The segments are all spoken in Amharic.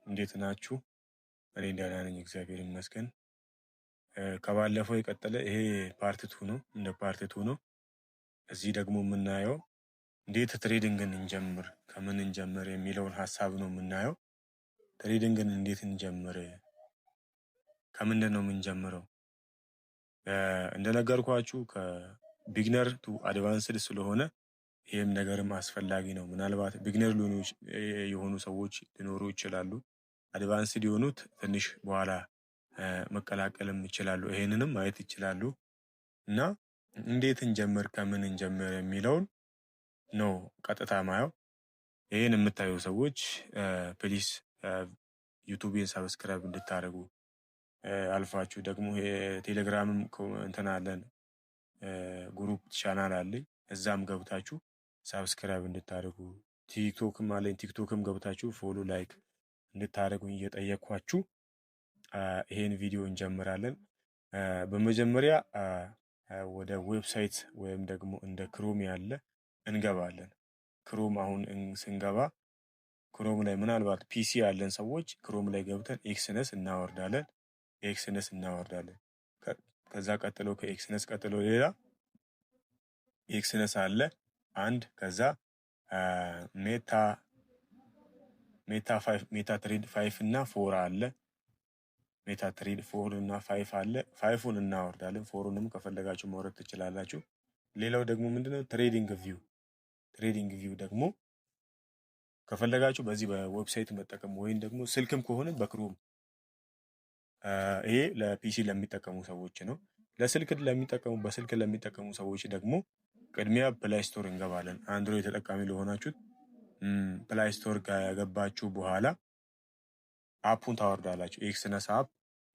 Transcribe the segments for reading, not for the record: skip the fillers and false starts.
እንዴት ናችሁ? እኔ ደህና ነኝ፣ እግዚአብሔር ይመስገን። ከባለፈው የቀጠለ ይሄ ፓርት ቱ ነው፣ እንደ ፓርት ቱ ነው። እዚህ ደግሞ የምናየው እንዴት ትሬዲንግን እንጀምር፣ ከምን እንጀምር የሚለውን ሀሳብ ነው የምናየው። ትሬዲንግን እንዴት እንጀምር፣ ከምንድን ነው የምንጀምረው? እንደነገርኳችሁ ከቢግነር ቱ አድቫንስድ ስለሆነ ይህም ነገርም አስፈላጊ ነው። ምናልባት ቢግነር የሆኑ ሰዎች ሊኖሩ ይችላሉ። አድቫንስድ የሆኑት ትንሽ በኋላ መቀላቀልም ይችላሉ። ይሄንንም ማየት ይችላሉ። እና እንዴት እንጀምር ከምን እንጀምር የሚለውን ነው ቀጥታ ማየው። ይሄን የምታዩ ሰዎች ፕሊስ ዩቲዩብን ሰብስክራይብ እንድታደርጉ፣ አልፋችሁ ደግሞ የቴሌግራምም እንትን አለን፣ ግሩፕ ቻናል አለኝ፣ እዛም ገብታችሁ ሰብስክራይብ እንድታደርጉ፣ ቲክቶክም አለኝ፣ ቲክቶክም ገብታችሁ ፎሎ ላይክ እንድታደርጉኝ እየጠየኳችሁ ይሄን ቪዲዮ እንጀምራለን። በመጀመሪያ ወደ ዌብሳይት ወይም ደግሞ እንደ ክሮም ያለ እንገባለን። ክሮም አሁን ስንገባ ክሮም ላይ ምናልባት ፒሲ ያለን ሰዎች ክሮም ላይ ገብተን ኤክስነስ እናወርዳለን። ከዛ ቀጥሎ ከኤክስነስ ቀጥሎ ሌላ ኤክስነስ አለ አንድ። ከዛ ሜታ ትሬድ 5 እና 4 አለ። ሜታ ትሬድ 4 እና 5 አለ። 5ን እናወርዳለን። 4ንም ከፈለጋችሁ ማውረድ ትችላላችሁ። ሌላው ደግሞ ምንድነው ትሬዲንግ ቪው ደግሞ ከፈለጋችሁ በዚህ በዌብሳይት መጠቀም ወይም ደግሞ ስልክም ከሆነ በክሮም። ይሄ ለፒሲ ለሚጠቀሙ ሰዎች ነው። በስልክ ለሚጠቀሙ ሰዎች ደግሞ ቅድሚያ ፕላይ ስቶር እንገባለን። አንድሮይድ ተጠቃሚ ለሆናችሁት ፕላይ ስቶር ጋር ያገባችሁ በኋላ አፑን ታወርዳላችሁ። ኤክስነስ አፕ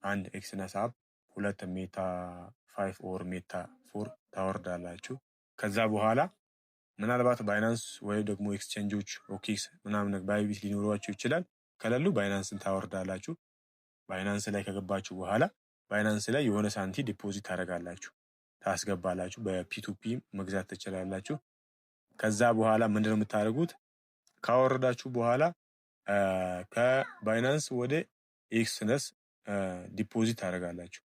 አንድ፣ ኤክስነስ አፕ 2፣ ሜታ 5 ኦር ሜታ 4 ታወርዳላችሁ። ከዛ በኋላ ምናልባት ባይናንስ ወይ ደግሞ ኤክስቼንጆች ኦኬክስ ምናምን ባይቢት ሊኖሯችሁ ይችላል። ከሌሉ ባይናንስን ታወርዳላችሁ። ባይናንስ ላይ ከገባችሁ በኋላ ባይናንስ ላይ የሆነ ሳንቲ ዲፖዚት ታደርጋላችሁ፣ ታስገባላችሁ። በፒቱፒ መግዛት ትችላላችሁ። ከዛ በኋላ ምንድነው የምታደርጉት? ካወረዳችሁ በኋላ ከባይናንስ ወደ ኤክስነስ ዲፖዚት ታደርጋላችሁ።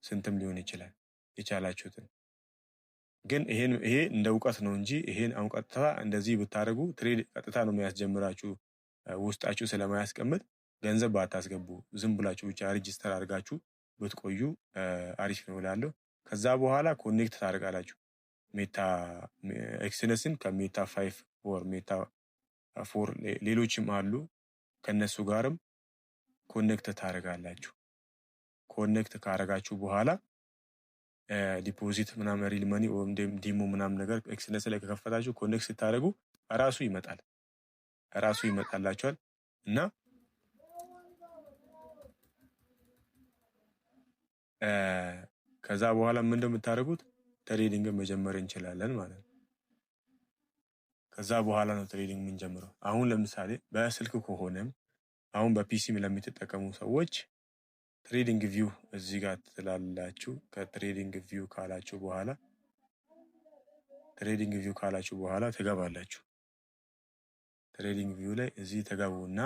ስንትም ሊሆን ይችላል የቻላችሁትን። ግን ይሄ እንደ እውቀት ነው እንጂ ይሄን አሁን ቀጥታ እንደዚህ ብታደርጉ ትሬድ ቀጥታ ነው የሚያስጀምራችሁ። ውስጣችሁ ስለማያስቀምጥ ገንዘብ ባታስገቡ ዝም ብላችሁ ብቻ ሬጂስተር አድርጋችሁ ብትቆዩ አሪፍ ነው እላለሁ። ከዛ በኋላ ኮኔክት ታደርጋላችሁ ሜታ ኤክስነስን ከሜታ 5 ኦር ሜታ 4 ሌሎችም አሉ። ከነሱ ጋርም ኮኔክት ታደርጋላችሁ። ኮኔክት ካደረጋችሁ በኋላ ዲፖዚት ምናምን ሪል መኒ ወይም ዲሞ ምናምን ነገር ኤክስነስ ላይ ከከፈታችሁ ኮኔክት ስታደርጉ ራሱ ይመጣላችኋል። እና ከዛ በኋላ ምን እንደምታደርጉት ትሬዲንግ መጀመር እንችላለን ማለት ነው። ከዛ በኋላ ነው ትሬዲንግ የምንጀምረው። አሁን ለምሳሌ በስልክ ከሆነም አሁን በፒሲም ለምትጠቀሙ ሰዎች ትሬዲንግ ቪው እዚህ ጋር ትላላችሁ። ከትሬዲንግ ቪው ካላችሁ በኋላ ትገባላችሁ። ትሬዲንግ ቪው ላይ እዚህ ተገቡና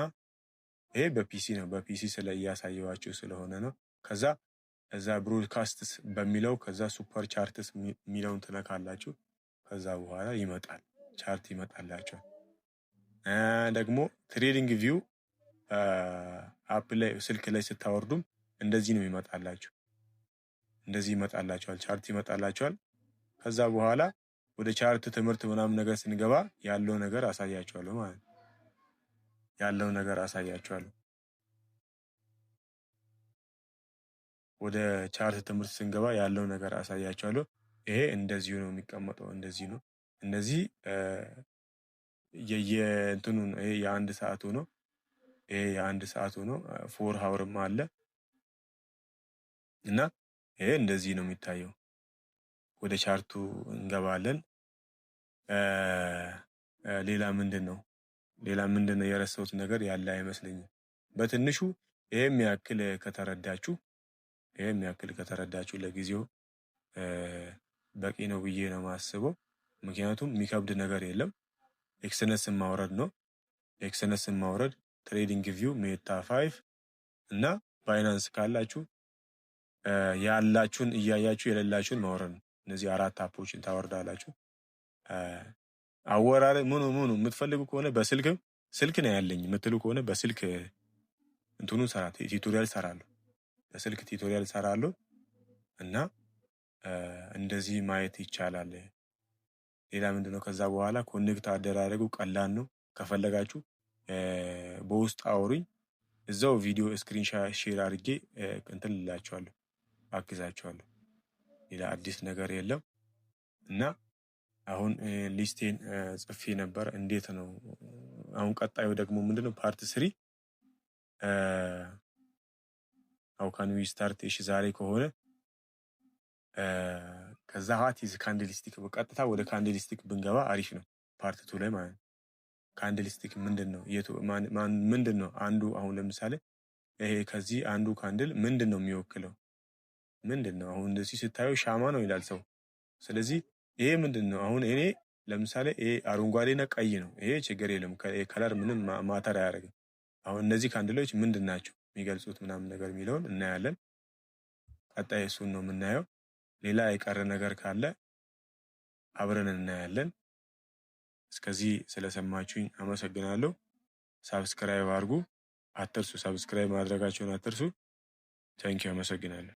ይሄ በፒሲ ነው። በፒሲ እያሳየዋችሁ ስለሆነ ነው። ከዛ እዛ ብሮድካስትስ በሚለው ከዛ ሱፐር ቻርትስ የሚለውን ትነካላችሁ። ከዛ በኋላ ይመጣል፣ ቻርት ይመጣላችኋል። ደግሞ ትሬዲንግ ቪው አፕ ላይ ስልክ ላይ ስታወርዱም እንደዚህ ነው ይመጣላችሁ። እንደዚህ ይመጣላችኋል፣ ቻርት ይመጣላችኋል። ከዛ በኋላ ወደ ቻርት ትምህርት ምናምን ነገር ስንገባ ያለው ነገር አሳያችኋለሁ ማለት ነው። ወደ ቻርት ትምህርት ስንገባ ያለው ነገር አሳያችኋለሁ። ይሄ እንደዚሁ ነው የሚቀመጠው። እንደዚህ ነው። እነዚህ የእንትኑን ይሄ የአንድ ሰዓቱ ነው። ይሄ የአንድ ሰዓቱ ነው። 4 ሀውርም አለ እና ይሄ እንደዚህ ነው የሚታየው። ወደ ቻርቱ እንገባለን። ሌላ ምንድን ነው የረሳሁት ነገር ያለ አይመስለኝም። በትንሹ ይሄም ያክል ከተረዳችሁ ለጊዜው በቂ ነው ብዬ ነው የማስበው። ምክንያቱም የሚከብድ ነገር የለም። ኤክስነስን ማውረድ ነው። ኤክስነስን ማውረድ ትሬዲንግ ቪው፣ ሜታ 5 እና ባይናንስ ካላችሁ ያላችሁን እያያችሁ የሌላችሁን ማውረድ ነው። እነዚህ 4 አፖችን ታወርዳላችሁ። አወራር ምኑ የምትፈልጉ ከሆነ ስልክ ነው ያለኝ የምትሉ ከሆነ በስልክ እንትኑ ቱቶሪያል ሰራለሁ። በስልክ ቱቶሪያል ሰራለሁ እና እንደዚህ ማየት ይቻላል። ሌላ ምንድነው? ከዛ በኋላ ኮኔክት አደራረጉ ቀላል ነው። ከፈለጋችሁ በውስጥ አውሩኝ፣ እዛው ቪዲዮ ስክሪን ሼር አድርጌ እንትን ልላችኋለሁ፣ አግዛችኋለሁ። ሌላ አዲስ ነገር የለም እና አሁን ሊስቴን ጽፌ ነበር። እንዴት ነው አሁን ቀጣዩ ደግሞ ምንድነው? ፓርት 3 ሃው ካን ዊ ስታርት። እሺ ዛሬ ከሆነ ከዛ ሀት ኢዝ ካንድልስቲክ በቀጥታ ወደ ካንድልስቲክ ብንገባ አሪፍ ነው። ፓርት 2 ላይ ማለት ነው። ካንድልስቲክ ምንድነው? ምንድነው? አንዱ አሁን ለምሳሌ ይሄ ከዚህ አንዱ ካንድል ምንድነው የሚወክለው? ምንድነው? አሁን እንደዚህ ስታዩ ሻማ ነው ይላል ሰው። ስለዚህ ይሄ ምንድነው? አሁን እኔ ለምሳሌ ይሄ አረንጓዴና ቀይ ነው። ይሄ ችግር የለም፣ ከለር ምንም ማተር አያደርግም። አሁን እነዚህ ካንድሎች ምንድን ናቸው የሚገልጹት ምናምን ነገር የሚለውን እናያለን። ቀጣይ እሱን ነው የምናየው። ሌላ የቀረ ነገር ካለ አብረን እናያለን። እስከዚህ ስለሰማችሁኝ አመሰግናለሁ። ሳብስክራይብ አድርጉ አትርሱ። ሳብስክራይብ ማድረጋችሁን አትርሱ። ታንኪዩ፣ አመሰግናለሁ።